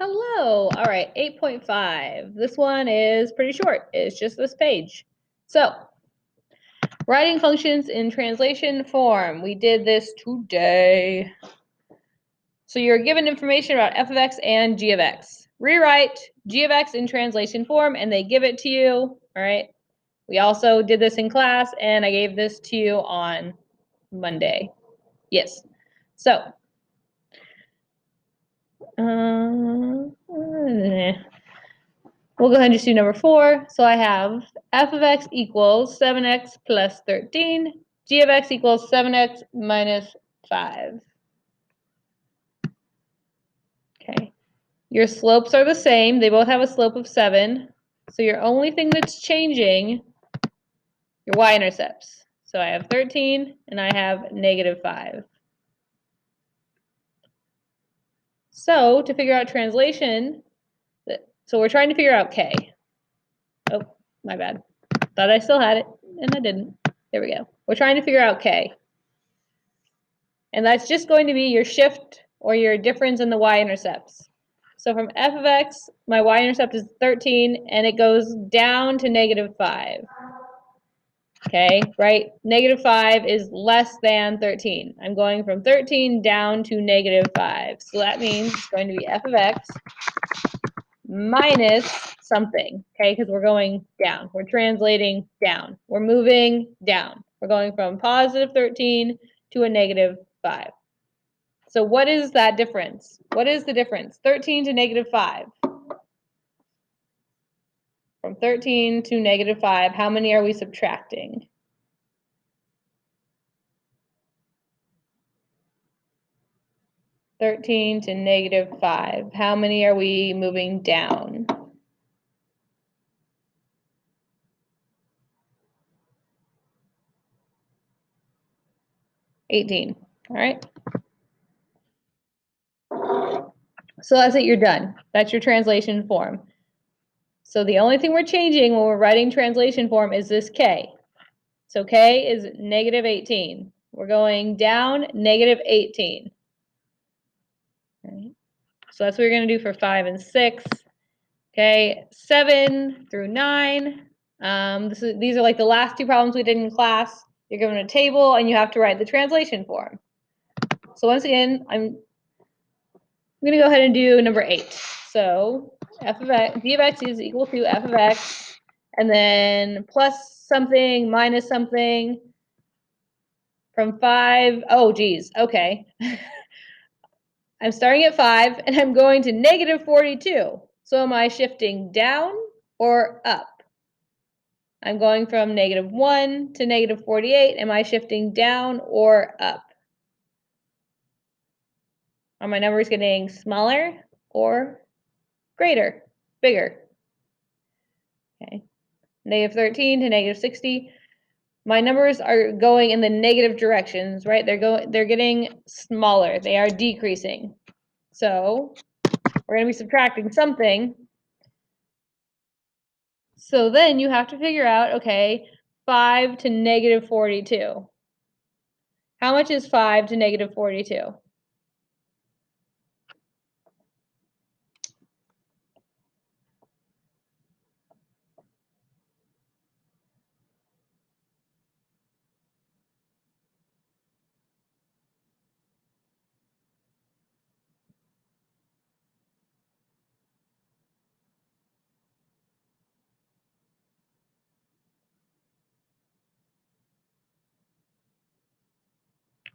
Hello. All right, 8.5. This one is pretty short. It's just this page. So, writing functions in translation form. We did this today. So you're given information about f of x and g of x. Rewrite g of x in translation form, and they give it to you. All right. We also did this in class, and I gave this to you on Monday. Yes. So, we'll go ahead and just do number 4. So I have f of x equals 7x plus 13. G of x equals 7x minus 5. Okay. Your slopes are the same. They both have a slope of 7. So your only thing that's changing, your y-intercepts. So I have 13 and I have negative 5. So to figure out translation, so we're trying to figure out k. Oh, my bad. Thought I still had it, and I didn't. There we go. We're trying to figure out k. And that's just going to be your shift or your difference in the y-intercepts. So from f of x, my y-intercept is 13, and it goes down to negative 5. Okay, right? Negative 5 is less than 13. I'm going from 13 down to negative 5. So that means it's going to be f of x minus something, okay? Because we're going down. We're translating down. We're moving down. We're going from positive 13 to a negative 5. So what is that difference? What is the difference? 13 to negative 5. From 13 to negative 5, how many are we subtracting? (13 to negative 5). How many are we moving down? (18). All right. So that's it. You're done. That's your translation form. So the only thing we're changing when we're writing translation form is this k. So k is negative 18. We're going down negative 18. All right. So that's what we're going to do for 5 and 6. Okay, 7 through 9. These are like the last two problems we did in class. You're given a table, and you have to write the translation form. So once again, I'm going to go ahead and do number 8. So f of x, d of x is equal to f of x, and then plus something, minus something, from 5. Oh, geez. Okay. I'm starting at 5, and I'm going to negative 42. So am I shifting down or up? I'm going from negative 1 to negative 48. Am I shifting down or up? Are my numbers getting smaller or greater, bigger? Okay. Negative 13 to negative 60. My numbers are going in the negative directions, right? They're getting smaller. They are decreasing. So we're going to be subtracting something. So then you have to figure out, okay, 5 to negative 42. How much is 5 to negative 42?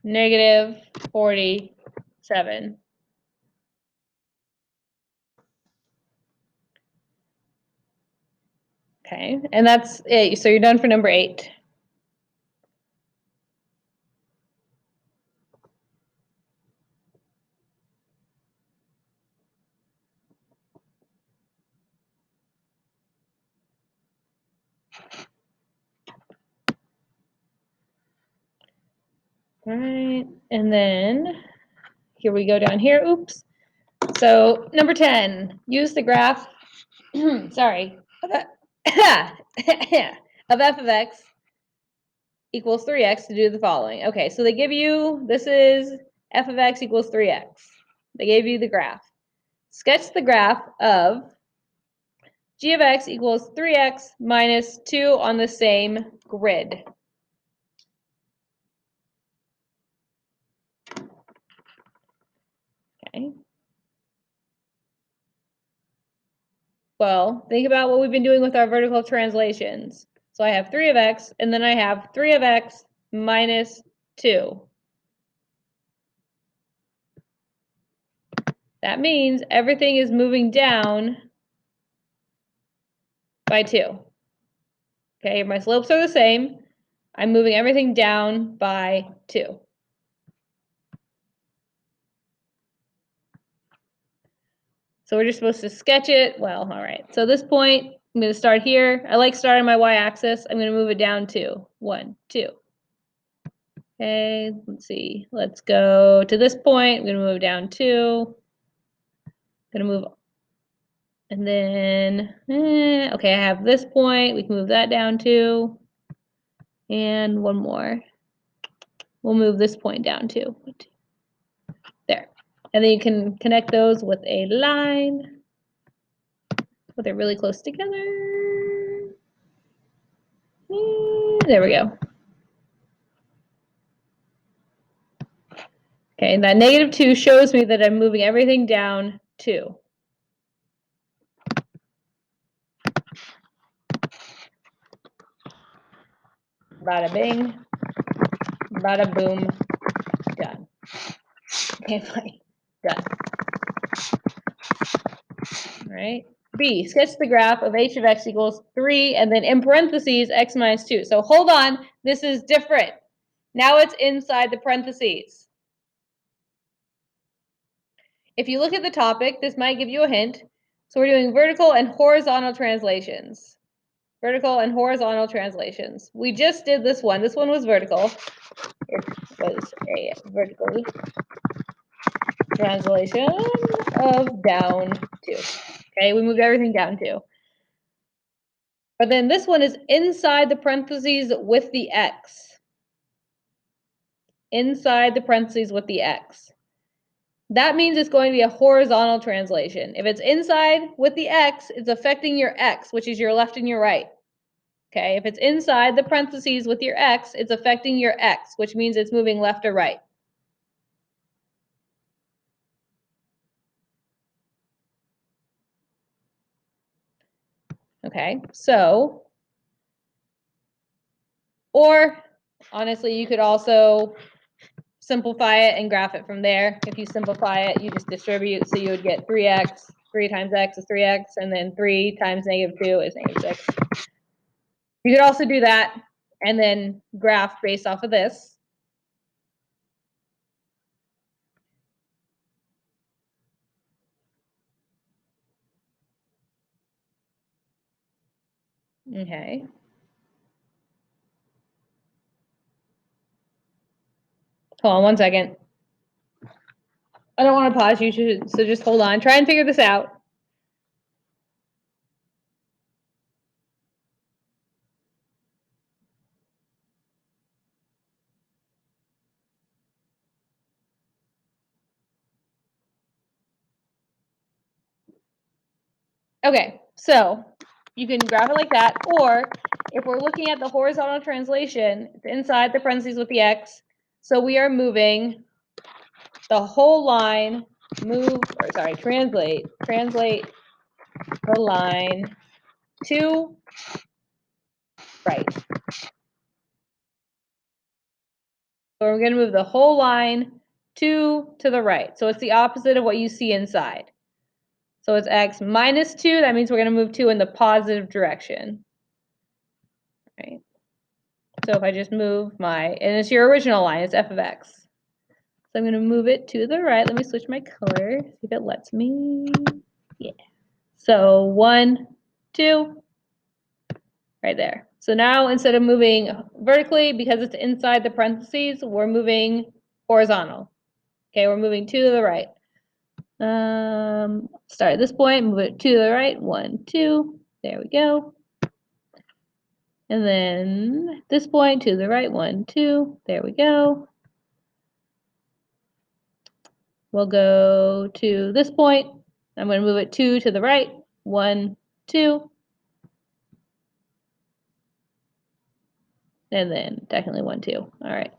Negative 47. Okay, and that's it. So you're done for number 8. All right, and then here we go down here. Oops. So number 10, use the graph, sorry, of f of x equals 3x to do the following. Okay, so they give you, this is f of x equals 3x. They gave you the graph. sketch the graph of g of x equals 3x minus 2 on the same grid. Okay. Well, think about what we've been doing with our vertical translations. So I have 3 of x, and then I have 3 of x minus 2. That means everything is moving down by 2. Okay, my slopes are the same. I'm moving everything down by 2. So we're just supposed to sketch it. Well, all right. So this point, I'm going to start here. I like starting my y-axis. I'm going to move it down 2. 1, 2. Okay, let's see. Let's go to this point. I'm going to move down 2. I'm going to move, and then, okay, I have this point. We can move that down 2. And one more. We'll move this point down 2. There. And then you can connect those with a line. So they're really close together. There we go. Okay, and that negative 2 shows me that I'm moving everything down 2. Bada bing, bada boom, done. Okay, fine, done. All right. B, sketch the graph of h of x equals 3, and then in parentheses, x minus 2. So hold on, this is different. Now it's inside the parentheses. If you look at the topic, this might give you a hint. So we're doing vertical and horizontal translations. Vertical and horizontal translations. We just did this one. This one was vertical. It was a vertical translation of down 2. Okay, we moved everything down 2. But then this one is inside the parentheses with the x. Inside the parentheses with the x. That means it's going to be a horizontal translation. If it's inside with the x, it's affecting your x, which is your left and your right. Okay, if it's inside the parentheses with your x, it's affecting your x, which means it's moving left or right. Okay, so, or honestly, you could also simplify it and graph it from there. If you simplify it, you just distribute, so you would get 3x, 3 times x is 3x, and then 3 times negative 2 is negative 6. You could also do that and then graph based off of this. Okay. Hold on 1 second. I don't want to pause you, so just hold on. Try and figure this out. Okay, so you can graph it like that, or if we're looking at the horizontal translation, it's inside the parentheses with the x, so we are moving the whole line, translate the line to right. So we're going to move the whole line to the right. So it's the opposite of what you see inside. So it's x minus 2. That means we're going to move 2 in the positive direction. Right. So if I just move and it's your original line, it's f of x. So I'm going to move it to the right. Let me switch my color, see if it lets me. Yeah. So 1, 2, right there. So now instead of moving vertically, because it's inside the parentheses, we're moving horizontal. Okay, we're moving to the right. Start at this point, move it to the right. 1, 2, there we go. And then this point to the right. 1, 2, there we go. We'll go to this point. I'm going to move it 2 to the right. 1, 2. And then definitely 1, 2. All right.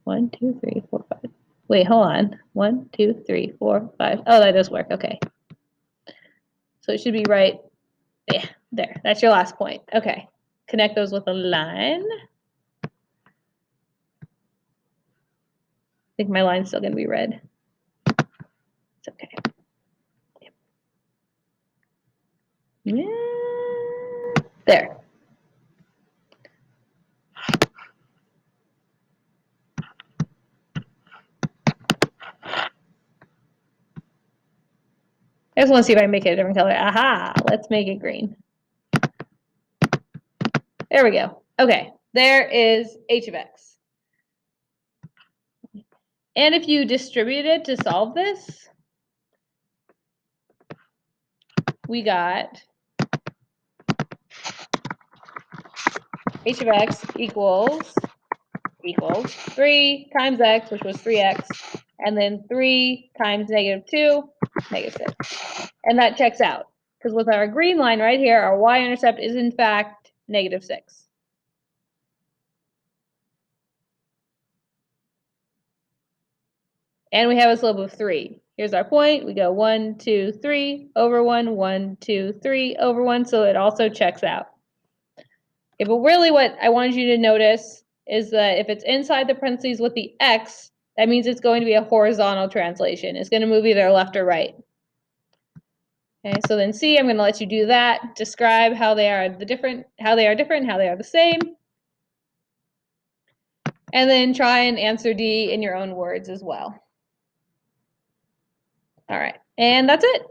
1, 2, 3, 4, 5. Wait, hold on. 1, 2, 3, 4, 5. Oh, that does work. Okay. So it should be right. Yeah, there. That's your last point. Okay. Connect those with a line. I think my line's still going to be red. It's okay. Yeah. There. I just want to see if I can make it a different color. Aha! Let's make it green. There we go. Okay. There is h of x. And if you distribute it to solve this, we got h of x equals 3 times x, which was 3x, and then 3 times -2, -6. And that checks out, because with our green line right here, our y-intercept is in fact -6. And we have a slope of 3. Here's our point. We go 1, 2, 3 over 1, 1, 2, 3 over 1, so it also checks out. Okay, but really what I wanted you to notice is that if it's inside the parentheses with the x, that means it's going to be a horizontal translation. It's going to move either left or right. Okay, so then C, I'm going to let you do that. Describe how they are different, how they are the same. And then try and answer D in your own words as well. All right, and that's it.